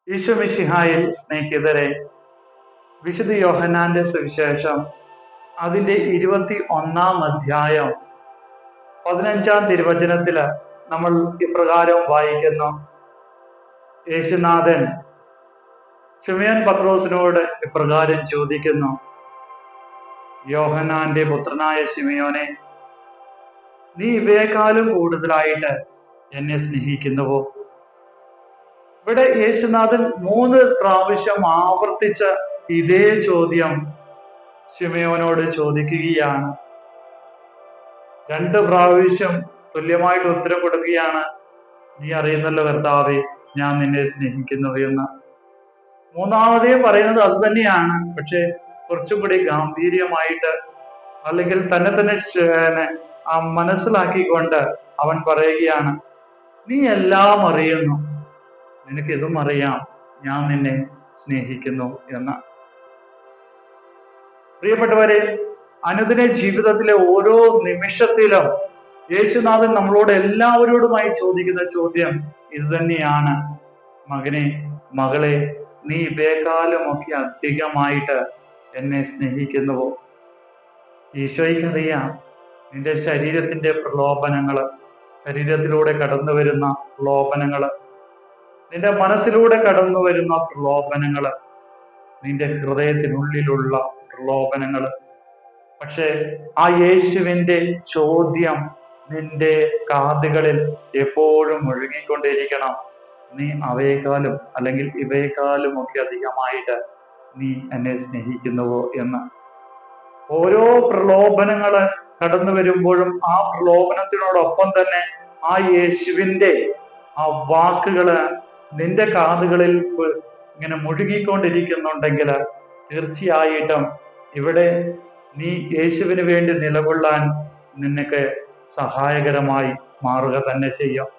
ഈശോ മിശിഹായിൽ സ്നേഹിതരെ, വിശുദ്ധ യോഹന്നാന്റെ സുവിശേഷം അതിന്റെ 21-ാം അധ്യായം 15-ാം തിരുവചനത്തില് നമ്മൾ ഇപ്രകാരം വായിക്കുന്നു. യേശുനാഥൻ ശിമയോൻ പത്രോസിനോട് ഇപ്രകാരം ചോദിക്കുന്നു: യോഹന്നാന്റെ പുത്രനായ ശിമയോനെ, നീ ഇവയെക്കാളും കൂടുതലായിട്ട് എന്നെ സ്നേഹിക്കുന്നുവോ? ഇവിടെ യേശുനാഥൻ 3 പ്രാവശ്യം ആവർത്തിച്ച ഇതേ ചോദ്യം ശിമയോനോട് ചോദിക്കുകയാണ്. 2 പ്രാവശ്യം തുല്യമായിട്ട് ഉത്തരം കൊടുക്കുകയാണ്: നീ അറിയുന്നല്ലോ കർത്താവേ, ഞാൻ നിന്നെ സ്നേഹിക്കുന്നു എന്ന്. 3-മതേയും പറയുന്നത് അത് തന്നെയാണ്. പക്ഷെ കുറച്ചും കൂടി ഗാംഭീര്യമായിട്ട്, അല്ലെങ്കിൽ തന്നെ മനസ്സിലാക്കിക്കൊണ്ട് അവൻ പറയുകയാണ്: നീ എല്ലാം അറിയുന്നു, നിനക്കിതും അറിയാം, ഞാൻ നിന്നെ സ്നേഹിക്കുന്നു എന്ന്. പ്രിയപ്പെട്ടവരെ, അനുദിന ജീവിതത്തിലെ ഓരോ നിമിഷത്തിലും യേശുനാഥൻ നമ്മളോട് എല്ലാവരോടുമായി ചോദിക്കുന്ന ചോദ്യം ഇത് തന്നെയാണ്: മകനെ, മകളെ, നീ ഇവയെക്കാളും ഒക്കെ അധികമായിട്ട് എന്നെ സ്നേഹിക്കുന്നുവോ? ഈശോയ്ക്കറിയാം നിന്റെ ശരീരത്തിന്റെ പ്രലോഭനങ്ങള്, ശരീരത്തിലൂടെ കടന്നു വരുന്ന പ്രലോഭനങ്ങള്, നിന്റെ മനസ്സിലൂടെ കടന്നു വരുന്ന പ്രലോഭനങ്ങള്, നിന്റെ ഹൃദയത്തിനുള്ളിലുള്ള പ്രലോഭനങ്ങള്. പക്ഷെ ആ യേശുവിന്റെ ചോദ്യം നിന്റെ കാതുകളിൽ എപ്പോഴും മുഴുകിക്കൊണ്ടിരിക്കണം: നീ അവയെക്കാളും, അല്ലെങ്കിൽ ഇവയെക്കാളും ഒക്കെ അധികമായിട്ട് നീ എന്നെ സ്നേഹിക്കുന്നുവോ എന്ന്. ഓരോ പ്രലോഭനങ്ങള് കടന്നു വരുമ്പോഴും ആ പ്രലോഭനത്തിനോടൊപ്പം തന്നെ ആ യേശുവിന്റെ ആ വാക്കുകള് നിന്റെ കാതുകളിൽ ഇങ്ങനെ മുഴുകിക്കൊണ്ടിരിക്കുന്നുണ്ടെങ്കിൽ തീർച്ചയായിട്ടും ഇവിടെ നീ യേശുവിന് വേണ്ടി നിലകൊള്ളാൻ നിനക്ക് സഹായകരമായി മാറുക തന്നെ ചെയ്യും.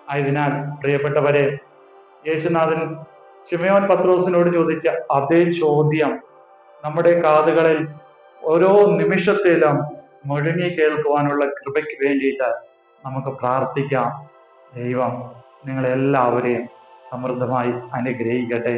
ആയതിനാൽ പ്രിയപ്പെട്ടവരെ, യേശുനാഥൻ ശിമയോൻ പത്രോസിനോട് ചോദിച്ച അതേ ചോദ്യം നമ്മുടെ കാതുകളിൽ ഓരോ നിമിഷത്തിലും മുഴങ്ങി കേൾക്കുവാനുള്ള കൃപയ്ക്ക് വേണ്ടിയിട്ട് നമുക്ക് പ്രാർത്ഥിക്കാം. ദൈവം നിങ്ങളെല്ലാവരെയും സമൃദ്ധമായി അനുഗ്രഹിക്കട്ടെ.